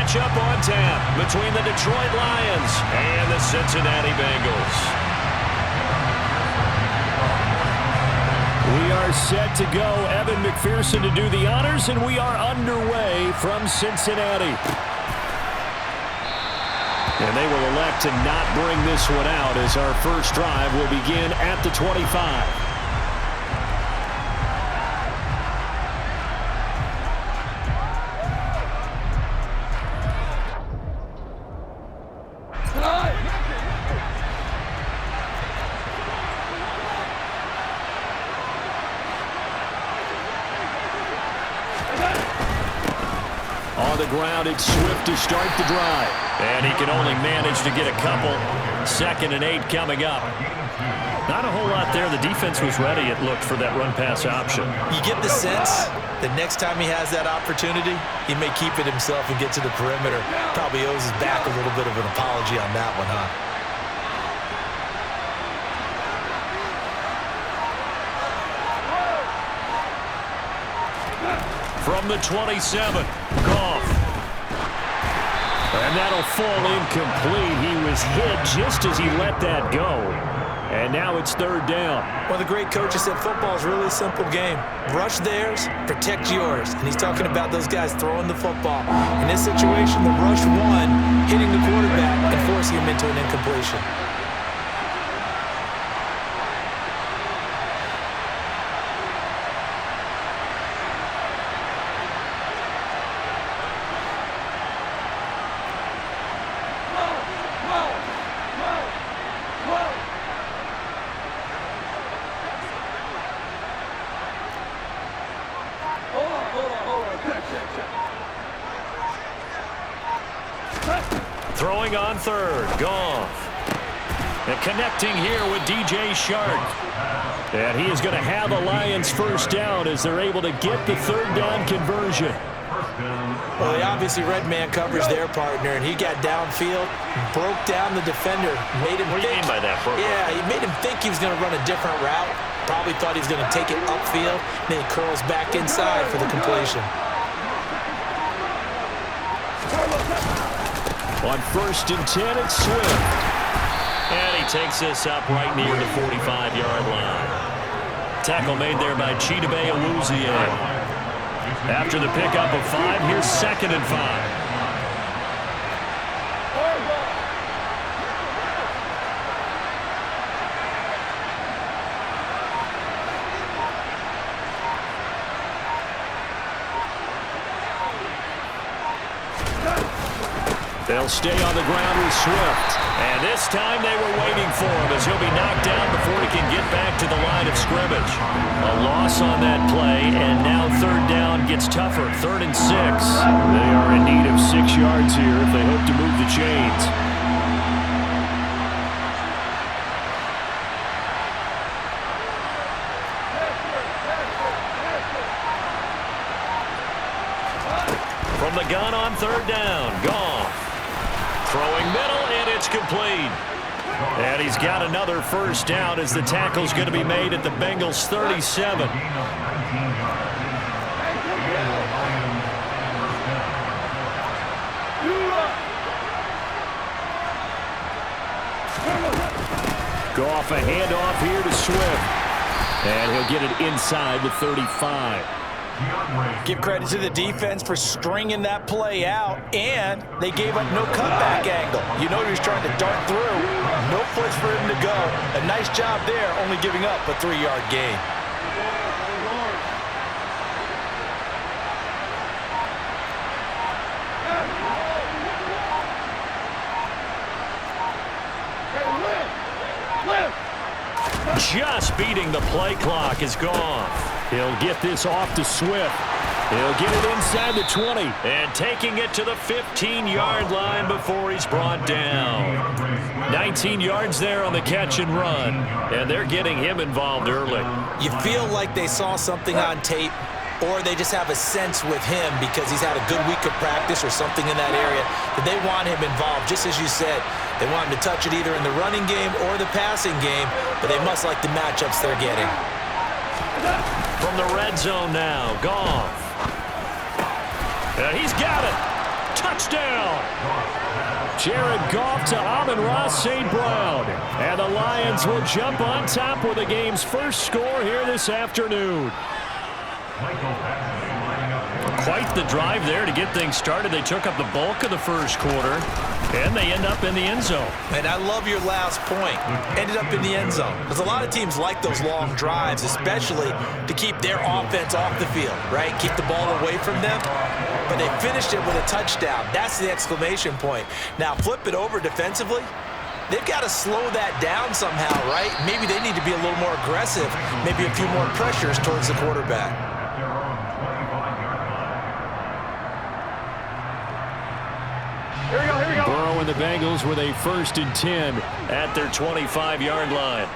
matchup on tap between the Detroit Lions and the Cincinnati Bengals. We are set to go. Evan McPherson to do the honors, and we are underway from Cincinnati. And they will elect to not bring this one out as our first drive will begin at the 25. On the ground, it's Swift to start the drive. And he can only manage to get a couple. 2nd and 8 coming up. Not a whole lot there. The defense was ready, it looked, for that run-pass option. You get the sense that next time he has that opportunity, he may keep it himself and get to the perimeter. Probably owes his back a little bit of an apology on that one, huh? From the 27, Goff. And that'll fall incomplete. He was hit just as he let that go. And now it's 3rd down. One of the great coaches said football is really a simple game. Rush theirs, protect yours. And he's talking about those guys throwing the football. In this situation, the rush one, hitting the quarterback and forcing him into an incompletion. Throwing on 3rd, Goff. And connecting here with DJ Shark. And he is going to have a Lions first down as they're able to get the 3rd down conversion. Well, they obviously read man coverage their partner, and he got downfield, broke down the defender, made him What do you mean by that, Bro? Yeah, he made him think he was going to run a different route. Probably thought he was going to take it upfield, then he curls back inside for the completion. On 1st and 10, it's Swift. And he takes this up right near the 45-yard line. Tackle made there by Chidobe Awuzie. After the pickup of 5, here's 2nd and 5. They'll stay on the ground with Swift. And this time they were waiting for him as he'll be knocked down before he can get back to the line of scrimmage. A loss on that play, and now 3rd down gets tougher. 3rd and 6. They are in need of 6 yards here if they hope to move the chains. From the gun on 3rd down, Goff. Throwing middle, and it's complete. And he's got another first down as the tackle's going to be made at the Bengals' 37. Goff, a handoff here to Swift. And he'll get it inside the 35. Give credit to the defense for stringing that play out, and they gave up no cutback angle. You know he was trying to dart through. No place for him to go. A nice job there, only giving up a 3-yard gain. Just beating the play clock is gone. He'll get this off to Swift. He'll get it inside the 20. And taking it to the 15-yard line before he's brought down. 19 yards there on the catch and run. And they're getting him involved early. You feel like they saw something on tape, or they just have a sense with him because he's had a good week of practice or something in that area that they want him involved. Just as you said, they want him to touch it either in the running game or the passing game, but they must like the matchups they're getting. From the red zone now, Goff. And he's got it. Touchdown! Jared Goff to Amon-Ra St. Brown. And the Lions will jump on top with the game's first score here this afternoon. Quite the drive there to get things started. They took up the bulk of the first quarter, and they end up in the end zone. And I love your last point. Ended up in the end zone. Because a lot of teams like those long drives, especially to keep their offense off the field, right? Keep the ball away from them. But they finished it with a touchdown. That's the exclamation point. Now, flip it over defensively. They've got to slow that down somehow, right? Maybe they need to be a little more aggressive. Maybe a few more pressures towards the quarterback. Here we go, here we go. Burrow and the Bengals with a 1st and 10 at their 25-yard line.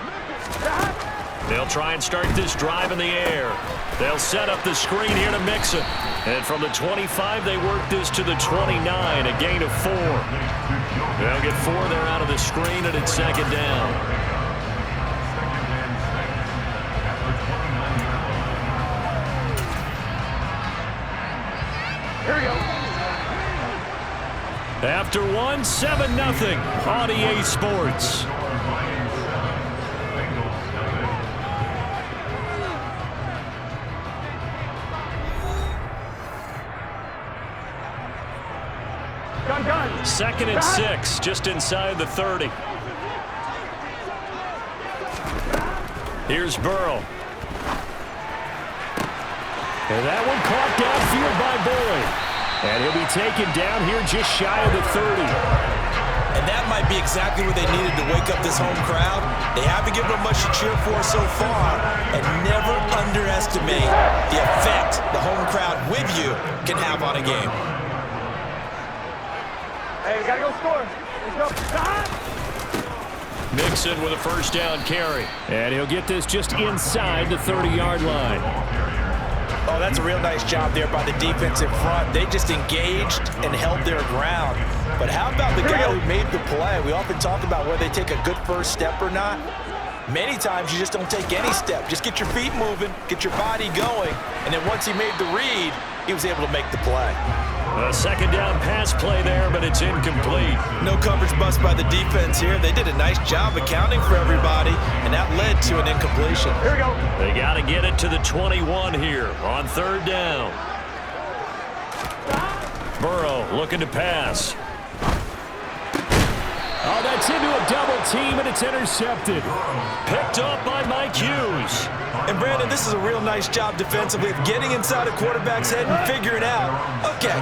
They'll try and start this drive in the air. They'll set up the screen here to Mixon. And from the 25, they work this to the 29, a gain of 4. They'll get 4 there out of the screen, and it's 2nd down. Here we go. After 1, 7-0 on EA Sports. Gun. 2nd and 6, just inside the 30. Here's Burrow. And that one caught downfield by Boyd. And he'll be taken down here just shy of the 30. And that might be exactly what they needed to wake up this home crowd. They haven't given them much to cheer for so far. And never underestimate the effect the home crowd with you can have on a game. Hey, we got to go score. Let's go. Mixon with a 1st down carry. And he'll get this just inside the 30-yard line. Oh, that's a real nice job there by the defensive front. They just engaged and held their ground. But how about the guy who made the play? We often talk about whether they take a good first step or not. Many times you just don't take any step. Just get your feet moving, get your body going, and then once he made the read, he was able to make the play. A 2nd down pass play there, but it's incomplete. No coverage bust by the defense here. They did a nice job accounting for everybody, and that led to an incompletion. Here we go. They got to get it to the 21 here on 3rd down. Burrow looking to pass. Oh, that's into a double team, and it's intercepted. Picked up by Mike Hughes. And, Brandon, this is a real nice job defensively of getting inside a quarterback's head and figuring out, okay,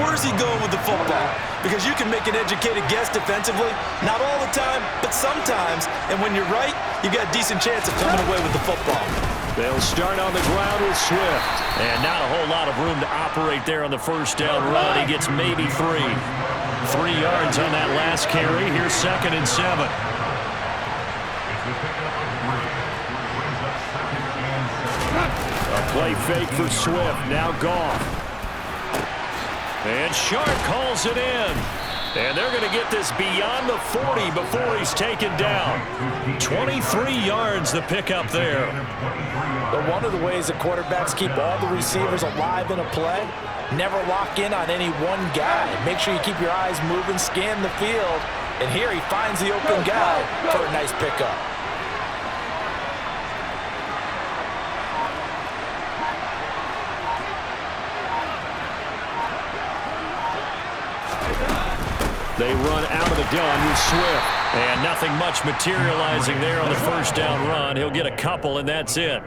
where's he going with the football? Because you can make an educated guess defensively, not all the time, but sometimes. And when you're right, you've got a decent chance of coming away with the football. They'll start on the ground with Swift. And not a whole lot of room to operate there on the 1st down run. He gets maybe 3. 3 yards on that last carry. Here's 2nd and 7. A play fake for Swift. Now Goff. And Sharp calls it in. And they're going to get this beyond the 40 before he's taken down. 23 yards the pickup there. But one of the ways that quarterbacks keep all the receivers alive in a play, never lock in on any one guy. Make sure you keep your eyes moving, scan the field. And here he finds the open guy for a nice pickup. They run out of the gun with Swift. And nothing much materializing there on the 1st down run. He'll get a couple, and that's it.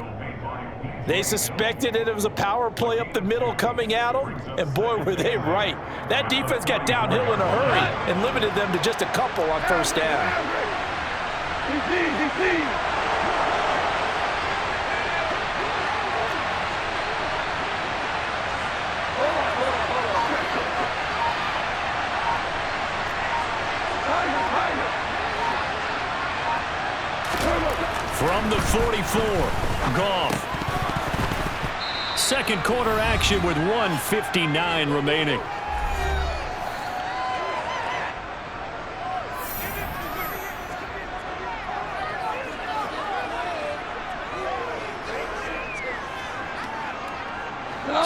They suspected it was a power play up the middle coming at them, and boy, were they right. That defense got downhill in a hurry and limited them to just a couple on 1st down. From the 44, Goff. 2nd quarter action with 1:59 remaining.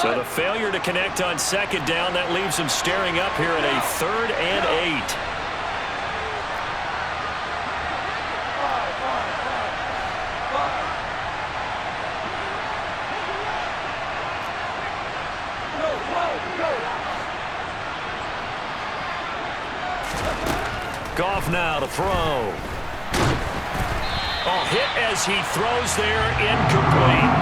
So the failure to connect on second down, that leaves him staring up here at a 3rd and 8. Goff now to throw. Oh, hit as he throws there, incomplete.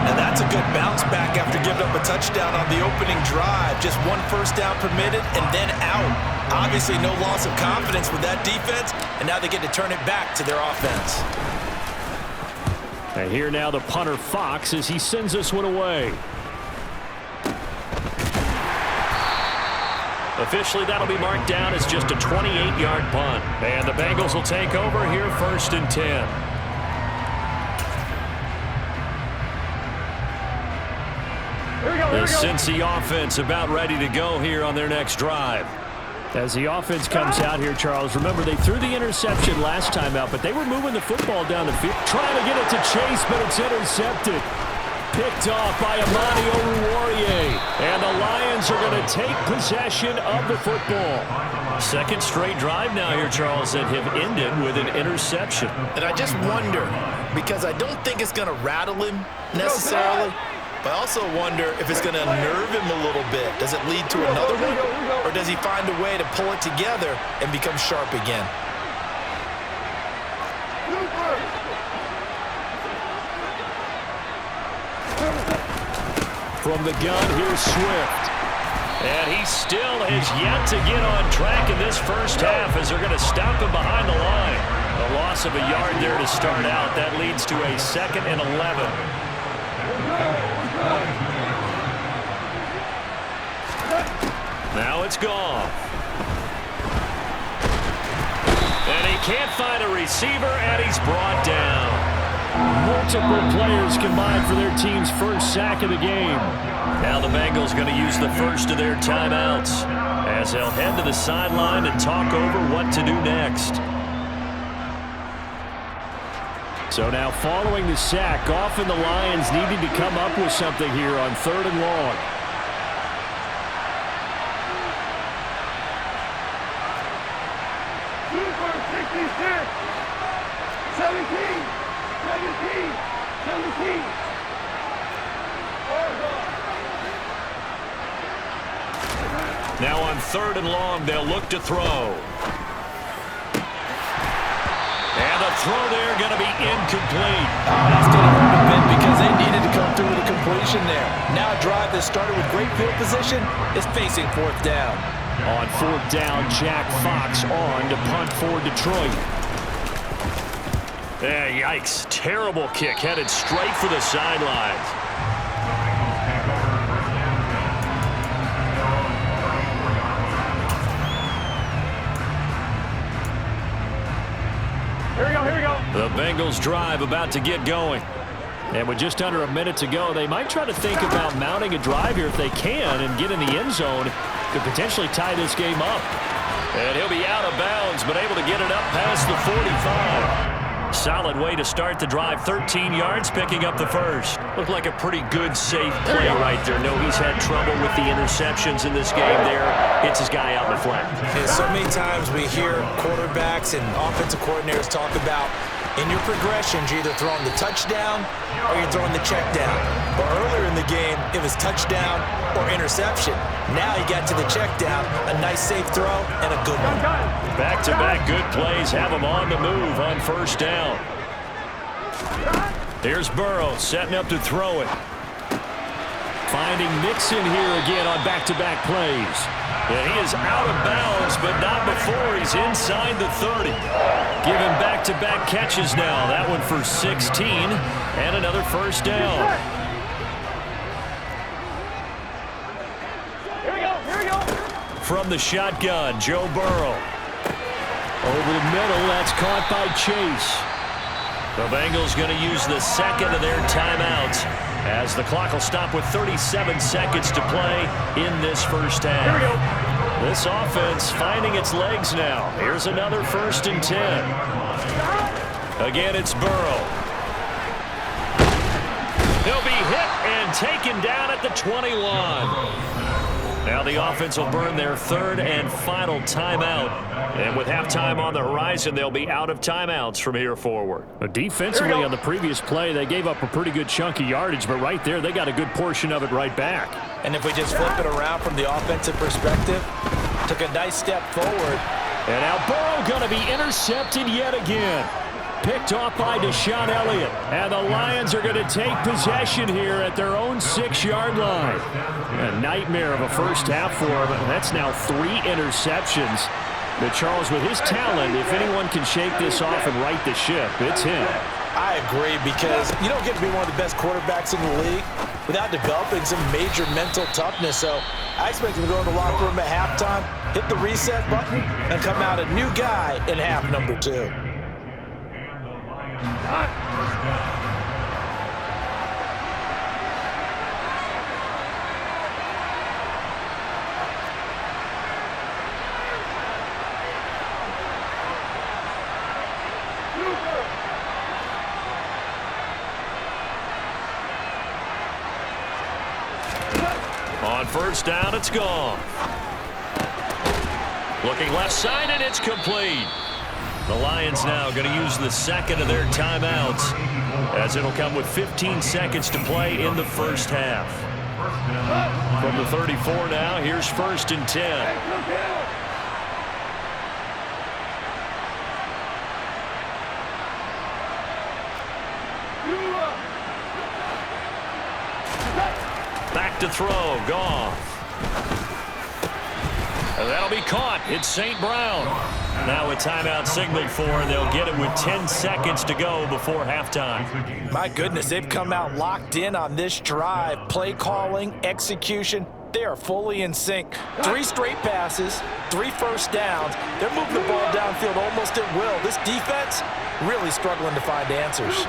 And that's a good bounce back after giving up a touchdown on the opening drive. Just 1 first down permitted and then out. Obviously no loss of confidence with that defense, and now they get to turn it back to their offense. And here now the punter Fox as he sends this one away. Officially, that'll be marked down as just a 28-yard punt. And the Bengals will take over here 1st and 10. The Cincy offense about ready to go here on their next drive. As the offense comes out here, Charles, remember they threw the interception last time out, but they were moving the football down the field, trying to get it to Chase, but it's intercepted. Picked off by Amani Oruwariye. And the Lions are going to take possession of the football. 2nd straight drive now here, Charles, that have ended with an interception. And I just wonder, because I don't think it's going to rattle him necessarily, but I also wonder if it's going to unnerve him a little bit. Does it lead to another one? Or does he find a way to pull it together and become sharp again? From the gun, here's Swift. And he still has yet to get on track in this first half as they're going to stop him behind the line. A loss of a yard there to start out. That leads to a 2nd and 11. Now it's gone. And he can't find a receiver, and he's brought down. Multiple players combined for their team's first sack of the game. Now the Bengals going to use the first of their timeouts as they'll head to the sideline and talk over what to do next. So now following the sack, Goff and the Lions needed to come up with something here on 3rd and long. Super 66, 17. 17. Now on 3rd and long, they'll look to throw. And the throw there going to be incomplete. That's going to hurt a bit because they needed to come through with a completion there. Now a drive that started with great field position is facing 4th down. On 4th down, Jack Fox on to punt for Detroit. Yikes. Terrible kick headed straight for the sidelines. Here we go. The Bengals drive about to get going. And with just under a minute to go, they might try to think about mounting a drive here if they can and get in the end zone. Could potentially tie this game up. And he'll be out of bounds, but able to get it up past the 45. Solid way to start the drive. 13 yards, picking up the first. Looked like a pretty good, safe play right there. No, he's had trouble with the interceptions in this game there. Hits his guy out in the flat. And so many times we hear quarterbacks and offensive coordinators talk about in your progressions, you're either throwing the touchdown or you're throwing the check down. But earlier in the game, it was touchdown or interception. Now you got to the check down, a nice safe throw, and a good one. Back-to-back good plays have him on the move on 1st down. Here's Burrow setting up to throw it. Finding Mixon here again on back-to-back plays. And he is out of bounds, but not before he's inside the 30. Giving back-to-back catches now. That one for 16 and another 1st down. Here we go. From the shotgun, Joe Burrow. Over the middle, that's caught by Chase. The Bengals going to use the 2nd of their timeouts as the clock will stop with 37 seconds to play in this first half. Here we go. This offense finding its legs now. Here's another 1st and 10. Again, it's Burrow. He'll be hit and taken down at the 21. Now the offense will burn their third and final timeout. And with halftime on the horizon, they'll be out of timeouts from here forward. Defensively on the previous play, they gave up a pretty good chunk of yardage, but right there, they got a good portion of it right back. And if we just flip it around from the offensive perspective, took a nice step forward. And now Burrow going to be intercepted yet again. Picked off by Deshaun Elliott. And the Lions are going to take possession here at their own 6-yard line. A nightmare of a first half for him. That's now 3 interceptions. But Charles, with his talent, if anyone can shake this off and right the ship, it's him. I agree, because you don't get to be one of the best quarterbacks in the league without developing some major mental toughness. So I expect him to go to the locker room at halftime, hit the reset button, and come out a new guy in half number 2. On first down, it's gone. Looking left side, and it's complete. The Lions now going to use the second of their timeouts, as it'll come with 15 seconds to play in the first half. From the 34 now, here's 1st and 10. Back to throw, Goff. And that'll be caught. It's St. Brown. Now a timeout signaled for, and they'll get it with 10 seconds to go before halftime. My goodness, they've come out locked in on this drive. Play calling, execution, they are fully in sync. 3 straight passes, 3 first downs. They're moving the ball downfield almost at will. This defense really struggling to find answers.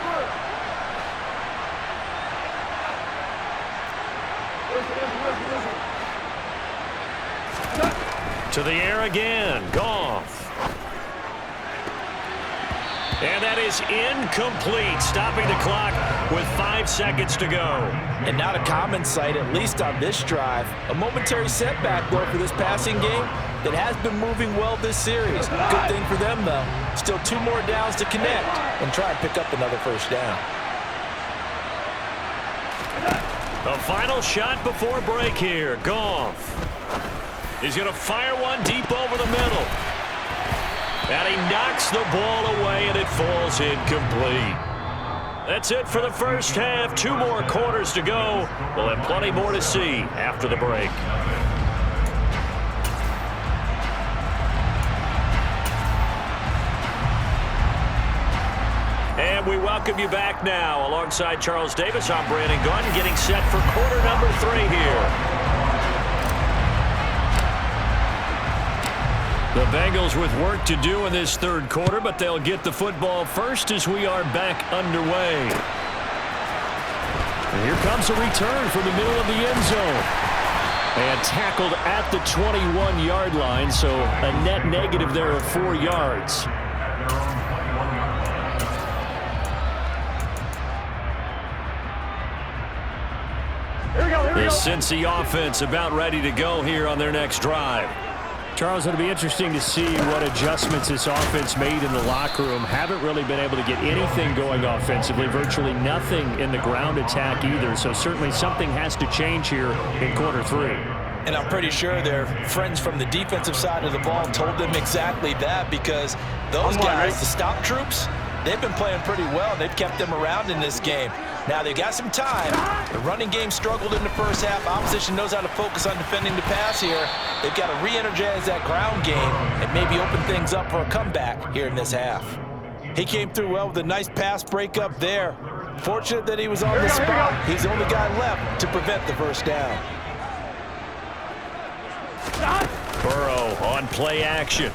To the air again, Goff. And that is incomplete, stopping the clock with 5 seconds to go. And not a common sight, at least on this drive. A momentary setback, though, for this passing game that has been moving well this series. Good thing for them, though. Still 2 more downs to connect and try and pick up another first down. The final shot before break here, Goff. He's going to fire one deep over the middle. And he knocks the ball away, and it falls incomplete. That's it for the first half. 2 more quarters to go. We'll have plenty more to see after the break. And we welcome you back now. Alongside Charles Davis, I'm Brandon Gunn, getting set for quarter number 3 here. The Bengals with work to do in this third quarter, but they'll get the football first as we are back underway. And here comes a return from the middle of the end zone. And tackled at the 21-yard line, so a net negative there of 4 yards. The Cincy offense about ready to go here on their next drive. Charles, it'll be interesting to see what adjustments this offense made in the locker room. Haven't really been able to get anything going offensively, virtually nothing in the ground attack either. So certainly something has to change here in quarter 3. And I'm pretty sure their friends from the defensive side of the ball told them exactly that, because those guys, the stop troops, they've been playing pretty well. They've kept them around in this game. Now, they've got some time. The running game struggled in the first half. Opposition knows how to focus on defending the pass here. They've got to re-energize that ground game and maybe open things up for a comeback here in this half. He came through well with a nice pass breakup there. Fortunate that he was on the spot. He's the only guy left to prevent the first down. Burrow on play action.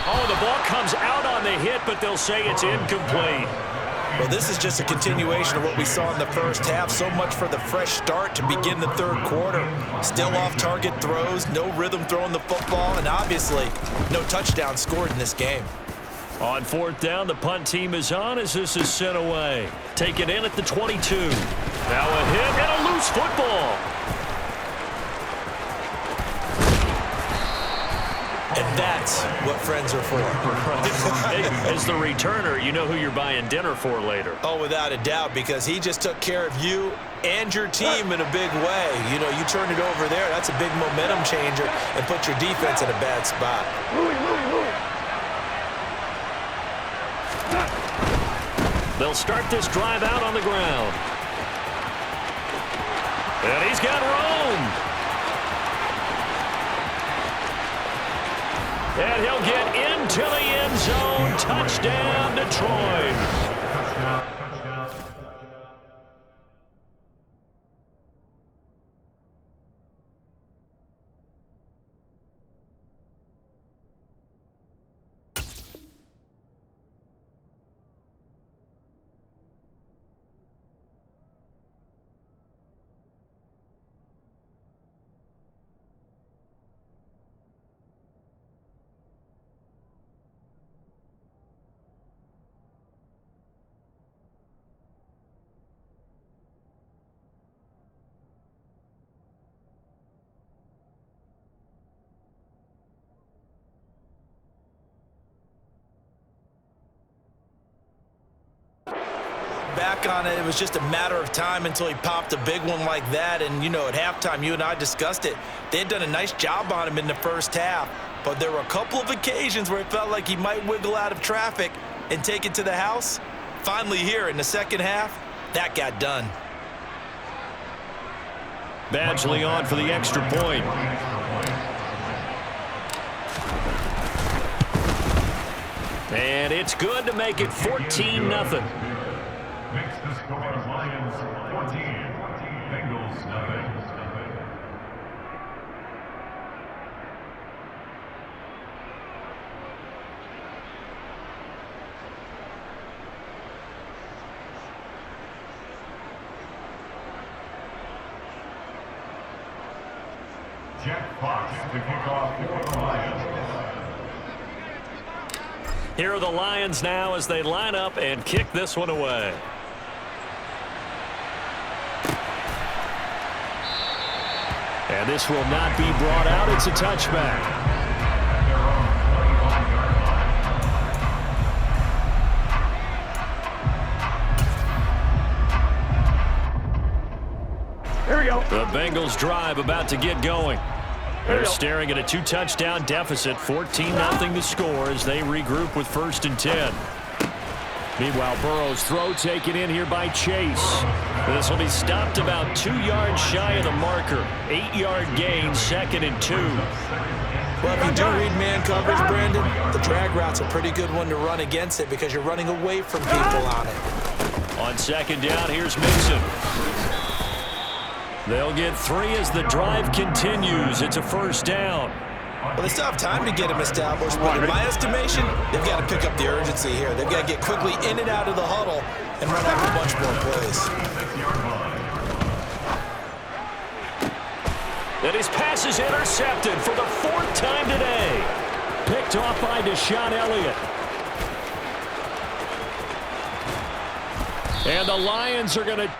Oh, the ball comes out on the hit, but they'll say it's incomplete. Well, this is just a continuation of what we saw in the first half. So much for the fresh start to begin the third quarter. Still off-target throws, no rhythm throwing the football, and obviously no touchdown scored in this game. On fourth down, the punt team is on as this is sent away. Taken in at the 22. Now a hit and a loose football. And that's what friends are for. Hey, as the returner, you know who you're buying dinner for later. Oh, without a doubt, because he just took care of you and your team in a big way. You know, you turn it over there, that's a big momentum changer and put your defense in a bad spot. They'll start this drive out on the ground. And he's got room. And he'll get into the end zone. Touchdown, Detroit. Back on it, it was just a matter of time until he popped a big one like that. And, you know, at halftime, you and I discussed it. They had done a nice job on him in the first half, but there were a couple of occasions where it felt like he might wiggle out of traffic and take it to the house. Finally here in the second half, that got done. Badgley on for the extra point. And it's good to make it 14-0. Makes the score Lions 14, Bengals nothing. Jack Fox to kick off for the Lions. Here are the Lions now as they line up and kick this one away. And this will not be brought out. It's a touchback. Here we go. The Bengals drive about to get going. They're staring at a 2-touchdown deficit, 14-0 to score as they regroup with 1st and 10. Meanwhile, Burrow's throw taken in here by Chase. This will be stopped about 2 yards shy of the marker. 8-yard gain, 2nd and 2. Well, if you do read man coverage, Brandon, the drag route's a pretty good one to run against it because you're running away from people on it. On 2nd down, here's Mixon. They'll get 3 as the drive continues. It's a 1st down. Well, they still have time to get him established, but in my estimation, they've got to pick up the urgency here. They've got to get quickly in and out of the huddle and run out a bunch more plays. And his pass is intercepted for the 4th time today. Picked off by Deshaun Elliott. And the Lions are going to